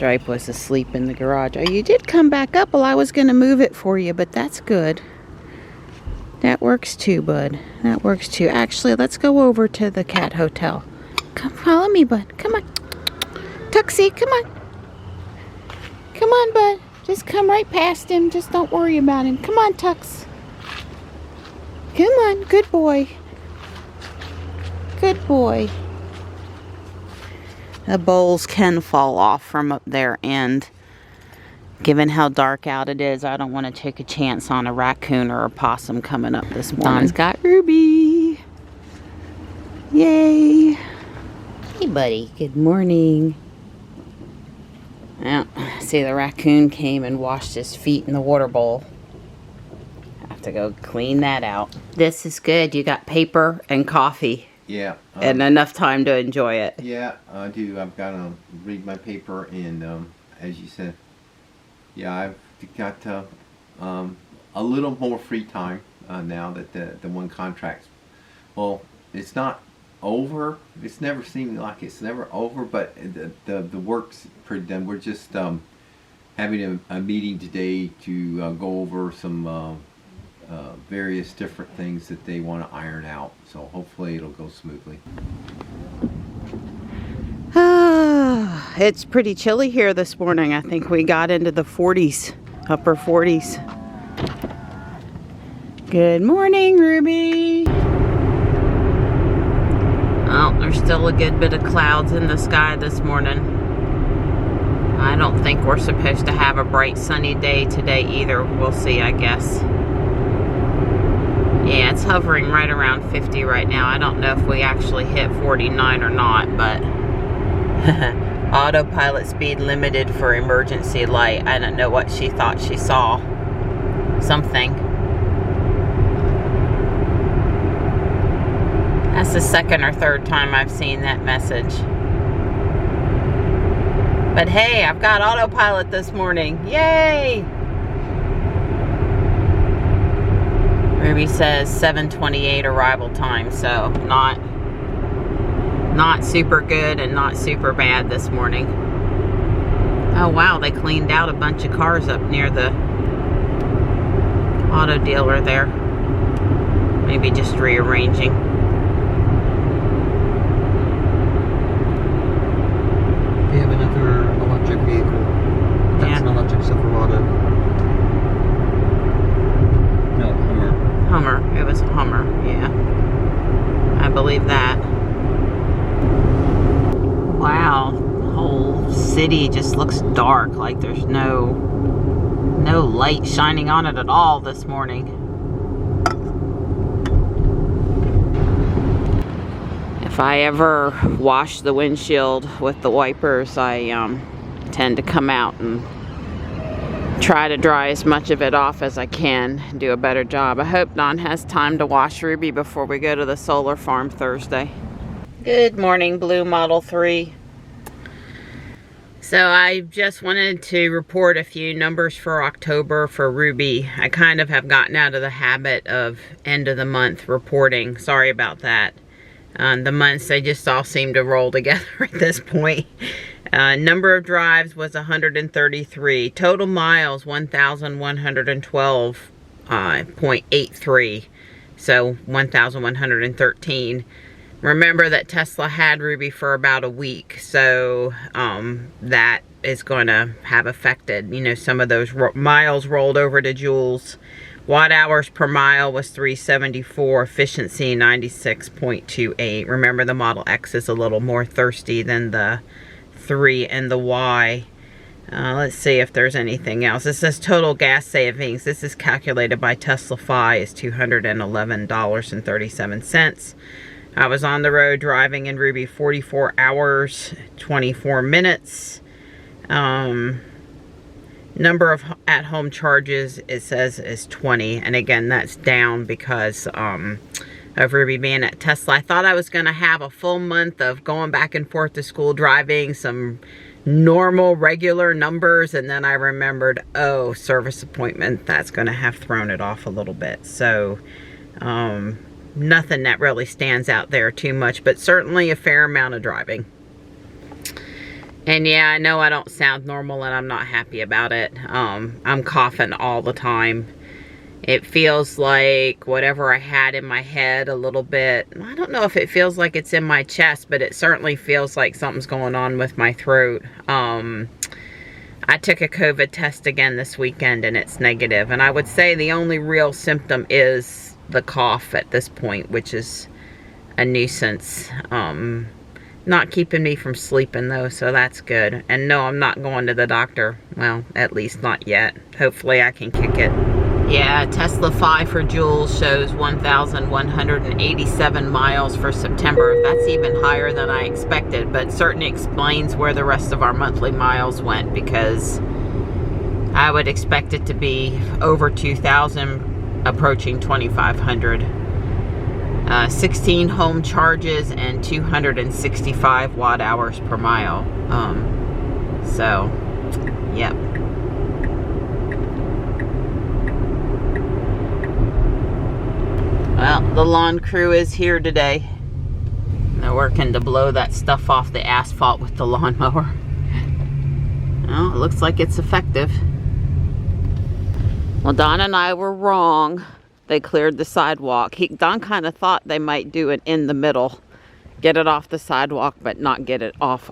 Stripe was asleep in the garage. Oh, you did come back up. Well, I was going to move it for you, but that's good. That works too, bud. That works too. Actually, let's go over to the cat hotel. Come follow me, bud. Come on. Tuxie, come on. Come on, bud. Just come right past him. Just don't worry about him. Come on, Tux. Come on. Good boy. Good boy. The bowls can fall off from up there, and given how dark out it is, I don't want to take a chance on a raccoon or a possum coming up this morning. Don's got Ruby. Yay. Hey, buddy. Good morning. Well, see, the raccoon came and washed his feet in the water bowl. Have to go clean that out. This is good. You got paper and coffee. Yeah. And enough time to enjoy it. Yeah, I do. I've got to read my paper, and as you said, yeah, I've got a little more free time now that the one contract's, well, it's not over. It's never seemed like it's never over, but the work's pretty done. We're just having a meeting today to go over some various different things that they want to iron out, so hopefully it'll go smoothly. It's pretty chilly here this morning. I think we got into the 40s, upper 40s. Good morning, Ruby. Oh, there's still a good bit of clouds in the sky this morning. I don't think we're supposed to have a bright sunny day today either. We'll see, I guess. Yeah, it's hovering right around 50 right now. I don't know if we actually hit 49 or not, but autopilot speed limited for emergency light. I don't know what she thought she saw. Something. That's the second or third time I've seen that message. But hey, I've got autopilot this morning. Yay! Ruby says 7:28 arrival time, so not super good and not super bad this morning. Oh wow, they cleaned out a bunch of cars up near the auto dealer there. Maybe just rearranging. We have another electric vehicle. That's an electric Silverado. No, Hummer. It was a Hummer, yeah. I believe that. Wow, the whole city just looks dark, like there's no light shining on it at all this morning. If I ever wash the windshield with the wipers, I tend to come out and try to dry as much of it off as I can, do a better job. I hope Don has time to wash Ruby before we go to the solar farm Thursday. Good morning, Blue Model 3. So I just wanted to report a few numbers for October for Ruby. I kind of have gotten out of the habit of end of the month reporting. Sorry about that. The months, they just all seem to roll together at this point. Number of drives was 133. Total miles, 1,112.83. So 1,113. Remember that Tesla had Ruby for about a week. So that is going to have affected, you know, some of those miles rolled over to joules. Watt hours per mile was 374, efficiency 96.28. Remember, the Model X is a little more thirsty than the 3 and the Y. Let's see if there's anything else. This says total gas savings. This is calculated by TeslaFi is $211.37. I was on the road driving in Ruby 44 hours, 24 minutes. Number of at-home charges, it says, is 20. And again, that's down because of Ruby being at Tesla. I thought I was going to have a full month of going back and forth to school, driving some normal, regular numbers. And then I remembered, oh, service appointment. That's going to have thrown it off a little bit. So, nothing that really stands out there too much, but certainly a fair amount of driving. And yeah, I know I don't sound normal and I'm not happy about it. I'm coughing all the time. It feels like whatever I had in my head a little bit. I don't know if it feels like it's in my chest, but it certainly feels like something's going on with my throat. I took a COVID test again this weekend and it's negative. And I would say the only real symptom is the cough at this point, which is a nuisance. Not keeping me from sleeping though, so that's good. And no, I'm not going to the doctor. Well, at least not yet. Hopefully I can kick it. Yeah, Tesla 5 for Jules shows 1,187 miles for September. That's even higher than I expected, but certainly explains where the rest of our monthly miles went, because I would expect it to be over 2,000, approaching 2,500. 16 home charges and 265 watt hours per mile. So, yep. Well, the lawn crew is here today. They're working to blow that stuff off the asphalt with the lawnmower. Well, it looks like it's effective. Well, Don and I were wrong. They cleared the sidewalk. Don kind of thought they might do it in the middle. Get it off the sidewalk, but not get it off.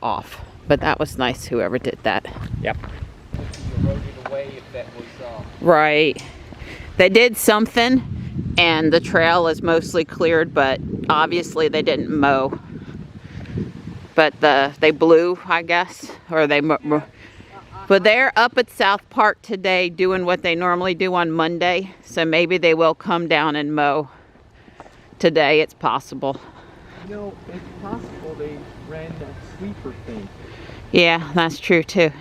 But that was nice, whoever did that. Yep. Right. They did something, and the trail is mostly cleared, but obviously they didn't mow. But they blew, I guess, or they... But they're up at South Park today doing what they normally do on Monday. So maybe they will come down and mow today. It's possible. You know, it's possible they ran that sweeper thing. Yeah, that's true too.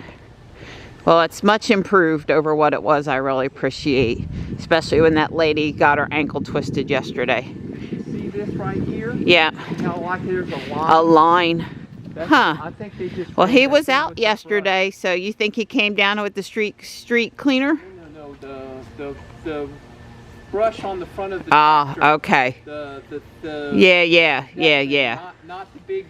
Well, it's much improved over what it was. I really appreciate. Especially when that lady got her ankle twisted yesterday. You see this right here? Yeah. How like there's a line? A line. Huh. I think they just... Well, he was out yesterday, so you think he came down with the street cleaner? No, the brush on the front of the tractor. Okay. Yeah. Not the big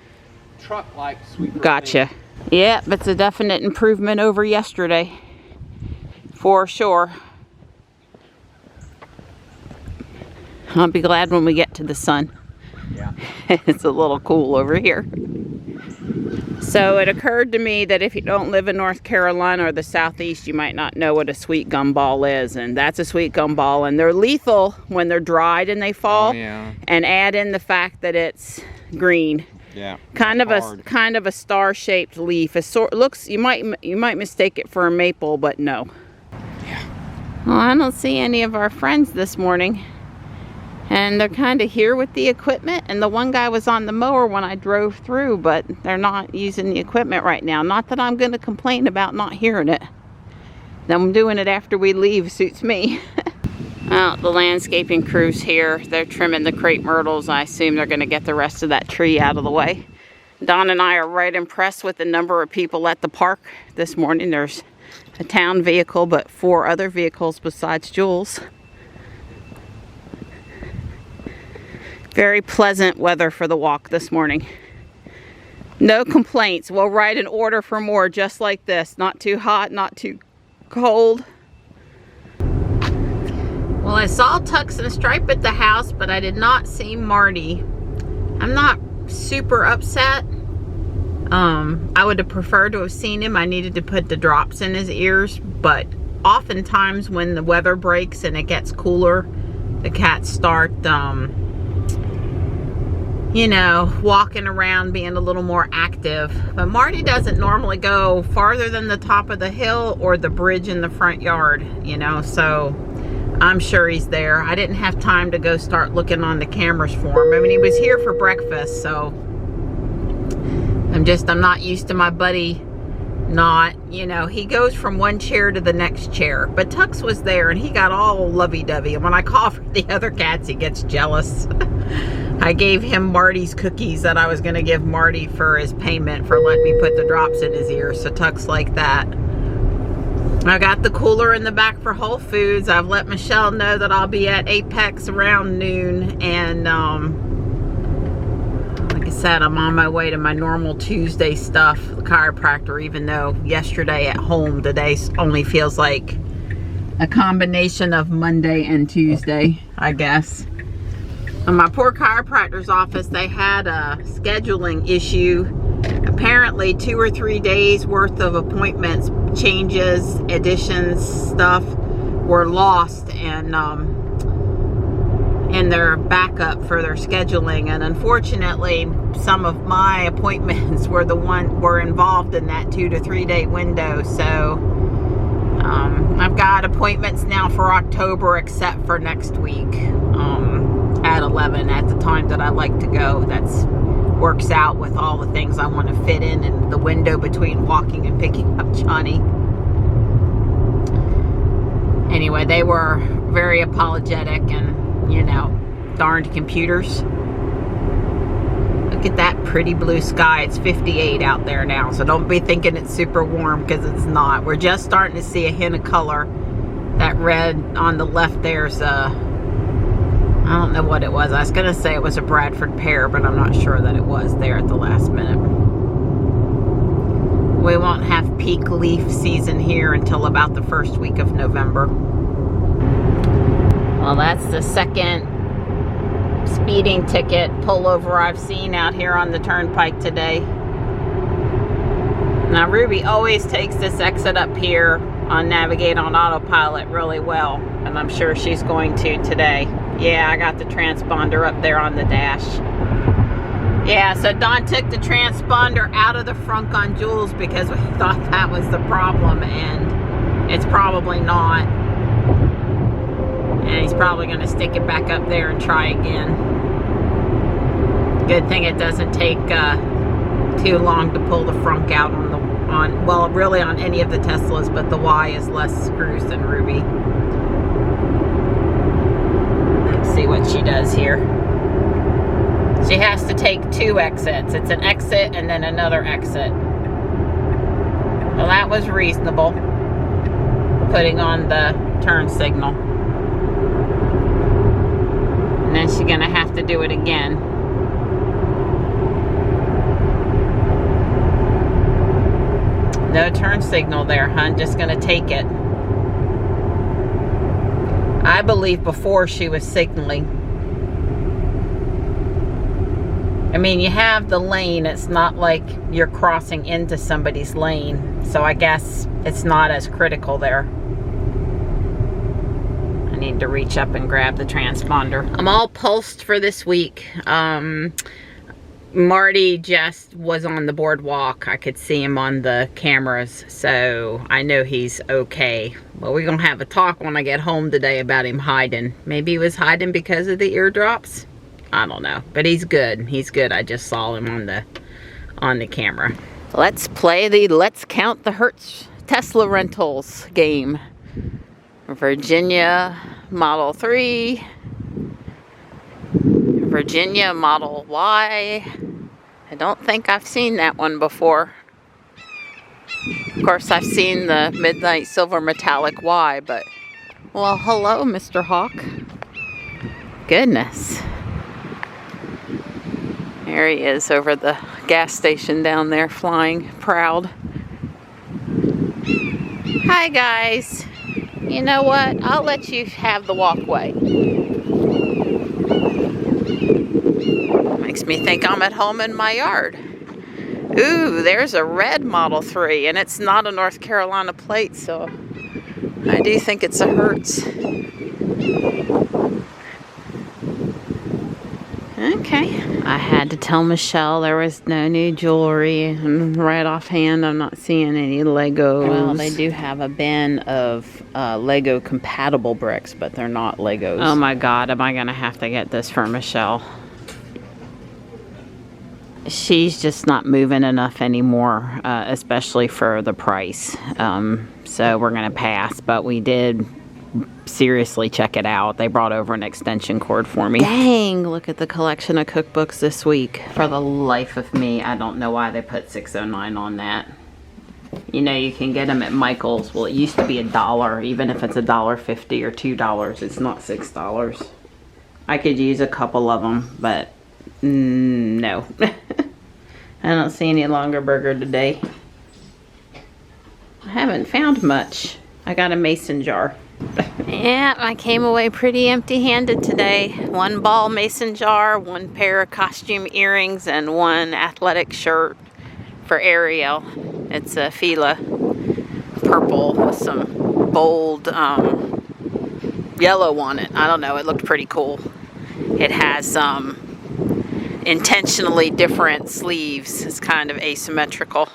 truck-like sweeper. Gotcha. thing. Yep, it's a definite improvement over yesterday. For sure. I'll be glad when we get to the sun. Yeah. It's a little cool over here. So it occurred to me that if you don't live in North Carolina or the Southeast, you might not know what a sweet gum ball is. And that's a sweet gum ball. And they're lethal when they're dried and they fall. Oh, yeah. And add in the fact that it's green. Yeah. Kind of a star-shaped leaf. It looks, you might mistake it for a maple, but no. Yeah. Well, I don't see any of our friends this morning. And they're kind of here with the equipment. And the one guy was on the mower when I drove through, but they're not using the equipment right now. Not that I'm going to complain about not hearing it. Them doing it after we leave suits me. Well, the landscaping crew's here. They're trimming the crepe myrtles. I assume they're going to get the rest of that tree out of the way. Don and I are right impressed with the number of people at the park this morning. There's a town vehicle, but 4 other vehicles besides Jules. Very pleasant weather for the walk this morning. No complaints. We'll write an order for more just like this. Not too hot, not too cold. Well, I saw Tux and Stripe at the house, but I did not see Marty. I'm not super upset. I would have preferred to have seen him. I needed to put the drops in his ears, but oftentimes when the weather breaks and it gets cooler, the cats start you know, walking around, being a little more active. But Marty doesn't normally go farther than the top of the hill or the bridge in the front yard, you know, so I'm sure he's there. I didn't have time to go start looking on the cameras for him. I mean, he was here for breakfast, so I'm not used to my buddy not, you know, he goes from one chair to the next chair. But Tux was there and he got all lovey-dovey. And when I call for the other cats, he gets jealous. I gave him Marty's cookies that I was going to give Marty for his payment for letting me put the drops in his ear. So Tux like that. I got the cooler in the back for Whole Foods. I've let Michelle know that I'll be at Apex around noon. And like I said, I'm on my way to my normal Tuesday stuff, the chiropractor, even though yesterday at home, today only feels like a combination of Monday and Tuesday, I guess. In my poor chiropractor's office, they had a scheduling issue. Apparently 2 or 3 days worth of appointments, changes, additions, stuff were lost and in their backup for their scheduling, and unfortunately some of my appointments were involved in that 2 to 3 day window. So I've got appointments now for October except for next week at 11 at the time that I like to go. That's works out with all the things I want to fit in the window between walking and picking up Johnny. Anyway, they were very apologetic and, you know, darned computers. Look at that pretty blue sky. It's 58 out there now, so don't be thinking it's super warm, because it's not. We're just starting to see a hint of color. That red on the left there's I don't know what it was. I was going to say it was a Bradford pear, but I'm not sure that it was there at the last minute. We won't have peak leaf season here until about the first week of November. Well, that's the second speeding ticket pullover I've seen out here on the turnpike today. Now, Ruby always takes this exit up here on Navigate on Autopilot really well, and I'm sure she's going to today. Yeah, I got the transponder up there on the dash. Yeah, so Don took the transponder out of the frunk on Jules because we thought that was the problem, and it's probably not. And he's probably going to stick it back up there and try again. Good thing it doesn't take too long to pull the frunk out well, really on any of the Teslas, but the Y is less screws than Ruby. Let's see what she does here. She has to take 2 exits. It's an exit and then another exit. Well, that was reasonable, putting on the turn signal. And then she's gonna have to do it again. No turn signal there, hon. Just gonna take it. I believe before she was signaling. I mean, you have the lane. It's not like you're crossing into somebody's lane. So I guess it's not as critical there. I need to reach up and grab the transponder. I'm all pulsed for this week. Marty just was on the boardwalk. I could see him on the cameras, so I know he's okay. Well, we're gonna have a talk when I get home today about him hiding. Maybe he was hiding because of the eardrops. I don't know, but he's good. He's good. I just saw him on the camera. Let's play the Let's Count the Hertz Tesla Rentals game. Virginia Model 3. Virginia Model Y. I don't think I've seen that one before. Of course, I've seen the Midnight Silver Metallic Y, but... Well, hello, Mr. Hawk. Goodness. There he is over the gas station down there, flying proud. Hi, guys. You know what? I'll let you have the walkway. Makes me think I'm at home in my yard. Ooh, there's a red Model 3, and it's not a North Carolina plate, so I do think it's a Hertz. Okay. I had to tell Michelle there was no new jewelry, and right offhand I'm not seeing any Legos. Well, they do have a bin of Lego compatible bricks, but they're not Legos. Oh my God, am I gonna have to get this for Michelle? She's just not moving enough anymore, especially for the price. So we're gonna pass, but we did seriously check it out. They brought over an extension cord for me. Dang, look at the collection of cookbooks this week. For the life of me, I don't know why they put $6.09 on that. You know, you can get them at Michael's. Well, it used to be $1, even if it's $1.50 or $2, it's not $6. I could use a couple of them, but no. I don't see any longer burger today. I haven't found much. I got a mason jar. Yeah, I came away pretty empty-handed today. One ball mason jar, one pair of costume earrings, and one athletic shirt for Ariel. It's a Fila purple with some bold yellow on it. I don't know, it looked pretty cool. It has intentionally different sleeves. It's kind of asymmetrical.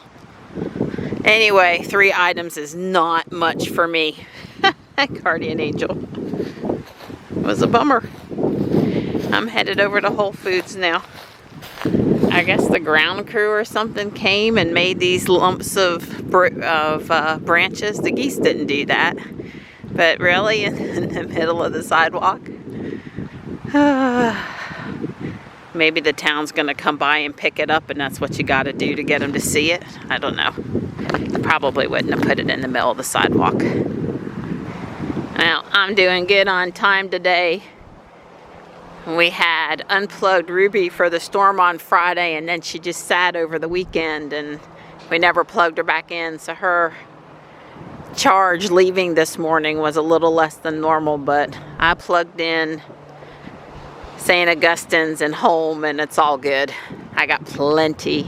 Anyway, 3 items is not much for me. Guardian Angel. It was a bummer. I'm headed over to Whole Foods now. I guess the ground crew or something came and made these lumps of branches. The geese didn't do that. But really, in the middle of the sidewalk? Maybe the town's going to come by and pick it up, and that's what you got to do to get them to see it. I don't know. I probably wouldn't have put it in the middle of the sidewalk. Well, I'm doing good on time today. We had unplugged Ruby for the storm on Friday, and then she just sat over the weekend, and we never plugged her back in, so her charge leaving this morning was a little less than normal, but I plugged in St. Augustine's and home, and it's all good. I got plenty.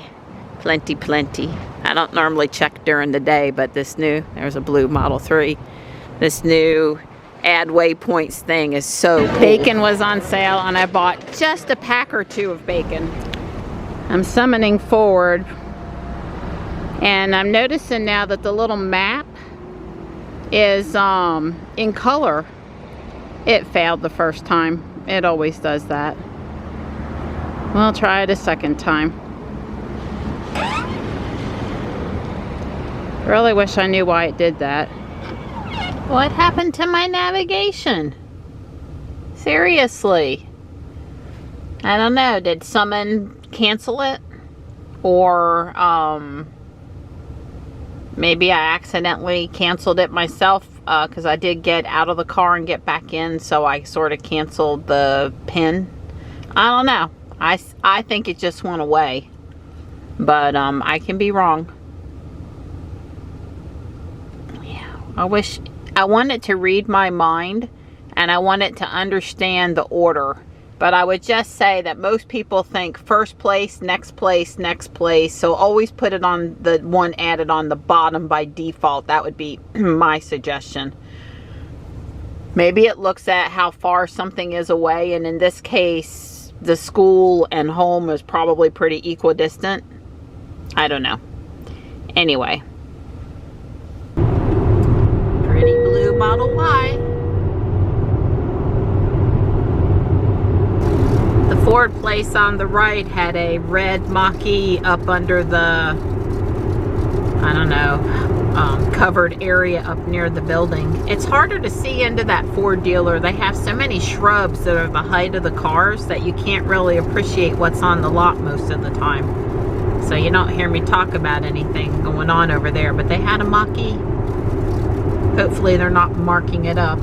I don't normally check during the day, but there's a blue Model 3. This new add waypoints thing is so cool. Bacon was on sale, and I bought just a pack or 2 of bacon. I'm summoning forward, and I'm noticing now that the little map is in color. It failed the first time. It always does that. We'll try it a second time. Really wish I knew why it did that. What happened to my navigation? Seriously. I don't know. Did someone cancel it? Or maybe I accidentally canceled it myself, because I did get out of the car and get back in, so I sort of canceled the pin. I don't know. I think it just went away. But I can be wrong. Yeah, I want it to read my mind, and I want it to understand the order. But I would just say that most people think first place, next place, next place. So always put it on the one added on the bottom by default. That would be my suggestion. Maybe it looks at how far something is away. And in this case, the school and home is probably pretty equidistant. I don't know. Anyway. Pretty blue Model Y. The Ford place on the right had a red Mach-E up under the, I don't know, covered area up near the building. It's harder to see into that Ford dealer. They have so many shrubs that are the height of the cars that you can't really appreciate what's on the lot most of the time. So you don't hear me talk about anything going on over there, but they had a Mach-E. Hopefully they're not marking it up.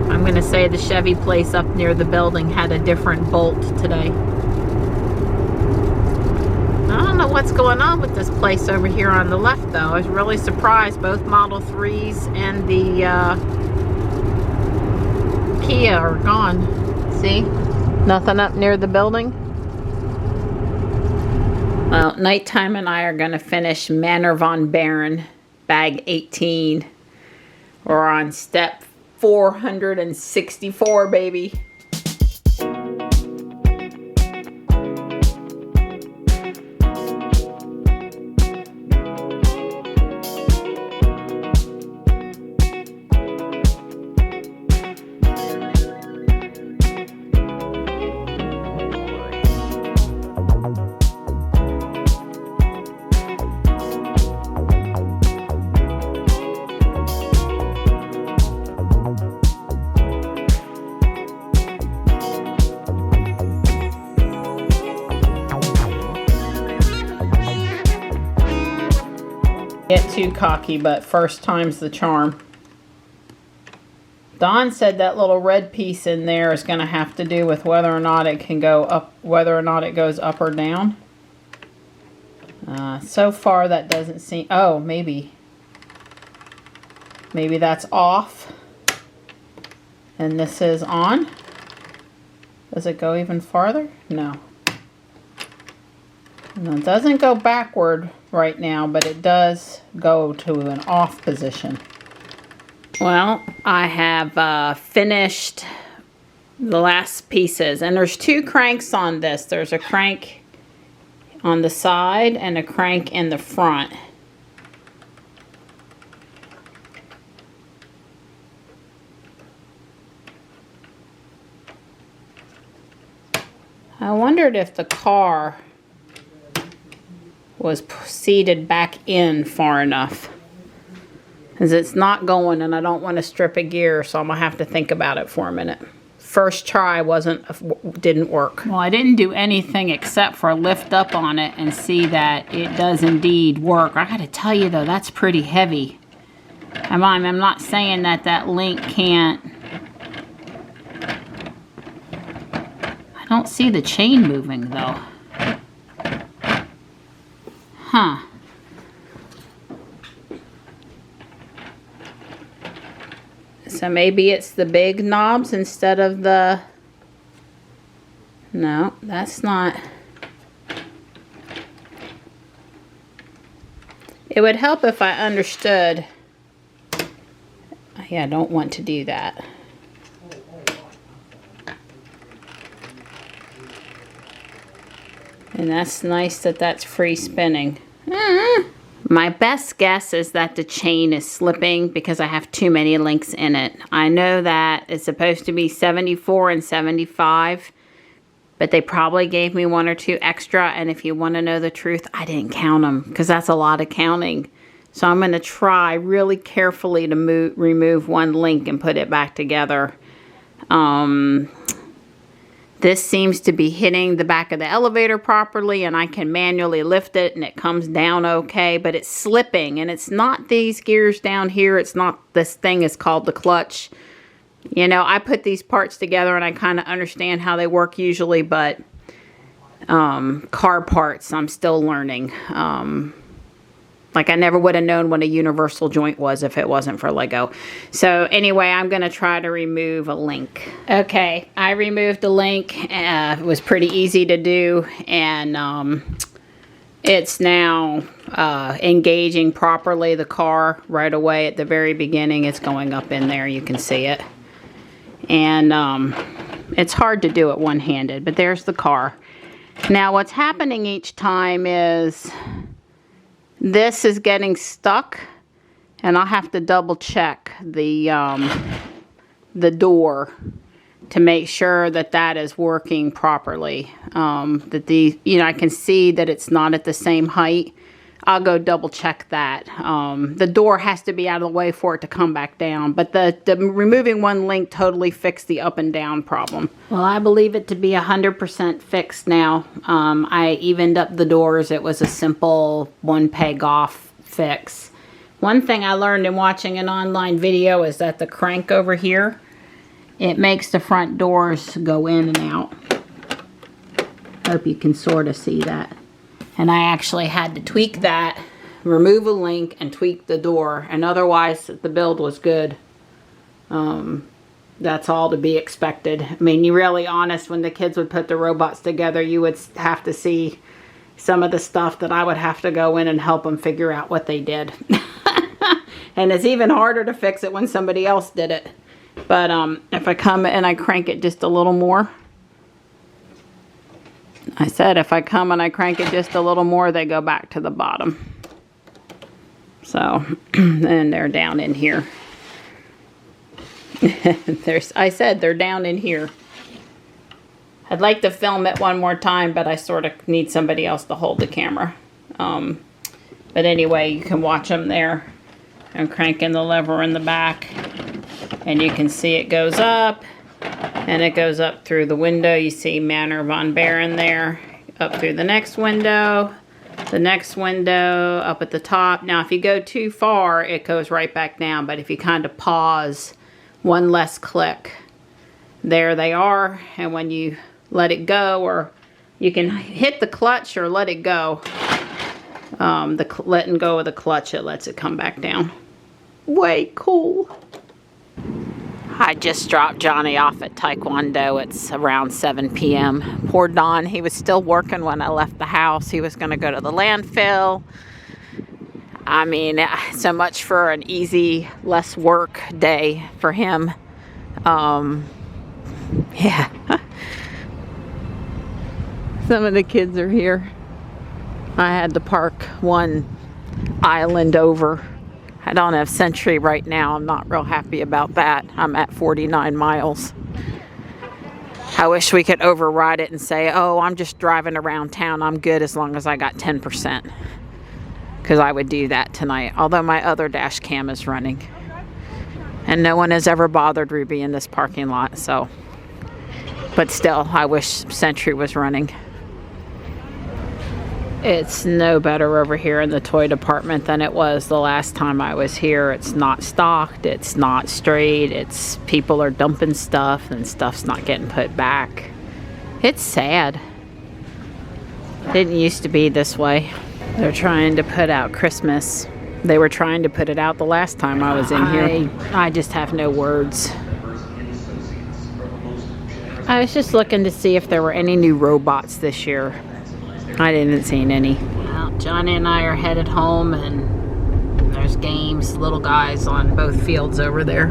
I'm going to say the Chevy place up near the building had a different bolt today. I don't know what's going on with this place over here on the left, though. I was really surprised. Both Model 3s and the Kia are gone. See? Nothing up near the building. Well, Nighttime and I are going to finish Manor von Baron, bag 18. We're on step 464, baby. Get too cocky, but first time's the charm. Don said that little red piece in there is going to have to do with whether or not it can go up, whether or not it goes up or down. So far that doesn't seem, oh, maybe that's off and this is on. Does it go even farther? No. No, it doesn't go backward right now, but it does go to an off position. Well, I have finished the last pieces, and there's 2 cranks on this. There's a crank on the side and a crank in the front. I wondered if the car was seated back in far enough, because it's not going and I don't want to strip a gear, so I'm gonna have to think about it for a minute. First try didn't work. Well, I didn't do anything except for lift up on it and see that it does indeed work. I gotta tell you though, that's pretty heavy. I'm not saying that link can't. I don't see the chain moving though. Huh. So maybe it's the big knobs instead of the... No, that's not... It would help if I understood. Yeah, I don't want to do that. And that's nice that that's free spinning. My best guess is that the chain is slipping because I have too many links in it. I know that it's supposed to be 74 and 75, but they probably gave me 1 or 2 extra, and if you want to know the truth, I didn't count them because that's a lot of counting. So I'm going to try really carefully to remove 1 link and put it back together. This seems to be hitting the back of the elevator properly, and I can manually lift it and it comes down okay, but it's slipping, and it's not these gears down here. It's not, this thing is called the clutch. You know, I put these parts together and I kind of understand how they work usually, but car parts I'm still learning. Like I never would have known what a universal joint was if it wasn't for Lego. So anyway, I'm going to try to remove a link. Okay, I removed the link. It was pretty easy to do. And it's now engaging properly the car right away at the very beginning. It's going up in there. You can see it. And it's hard to do it one-handed, but there's the car. Now what's happening each time is... This is getting stuck, and I'll have to double check the door to make sure that that is working properly. That I can see that it's not at the same height. I'll go double check that. The door has to be out of the way for it to come back down, but the removing 1 link totally fixed the up and down problem. Well, I believe it to be 100% fixed now. I evened up the doors. It was a simple 1 peg off fix. One thing I learned in watching an online video is that the crank over here, it makes the front doors go in and out. Hope you can sort of see that. And I actually had to tweak that, remove a link, and tweak the door. And otherwise, the build was good. That's all to be expected. I mean, you're really honest, when the kids would put the robots together, you would have to see some of the stuff that I would have to go in and help them figure out what they did. And it's even harder to fix it when somebody else did it. But if I come and I crank it just a little more, I said if I come and I crank it just a little more, they go back to the bottom. So, and they're down in here. I said they're down in here. I'd like to film it one more time, but I sort of need somebody else to hold the camera. But anyway, you can watch them there. I'm cranking the lever in the back, and you can see it goes up. And it goes up through the window. You see Manor von Baron there. Up through the next window, up at the top. Now, if you go too far, it goes right back down. But if you kind of pause one less click. There they are, and when you let it go, or you can hit the clutch or let it go. Letting go of the clutch, it lets it come back down. Way cool. I just dropped Johnny off at Taekwondo. It's around 7 p.m. Poor Don, he was still working when I left the house. He was going to go to the landfill. I mean, so much for an easy, less work day for him. Yeah. Some of the kids are here. I had to park one island over. I don't have Century right now. I'm not real happy about that. I'm at 49 miles. I wish we could override it and say, oh, I'm just driving around town. I'm good as long as I got 10%. Because I would do that tonight. Although my other dash cam is running. And no one has ever bothered Ruby in this parking lot. So, but still, I wish Century was running. It's no better over here in the toy department than it was the last time I was here. It's not stocked, it's not straight, it's people are dumping stuff and stuff's not getting put back. It's sad. It didn't used to be this way. They're trying to put out Christmas. They were trying to put it out the last time I was in here. I just have no words. I was just looking to see if there were any new robots this year. I didn't see any. Well, Johnny and I are headed home, and there's games, little guys on both fields over there.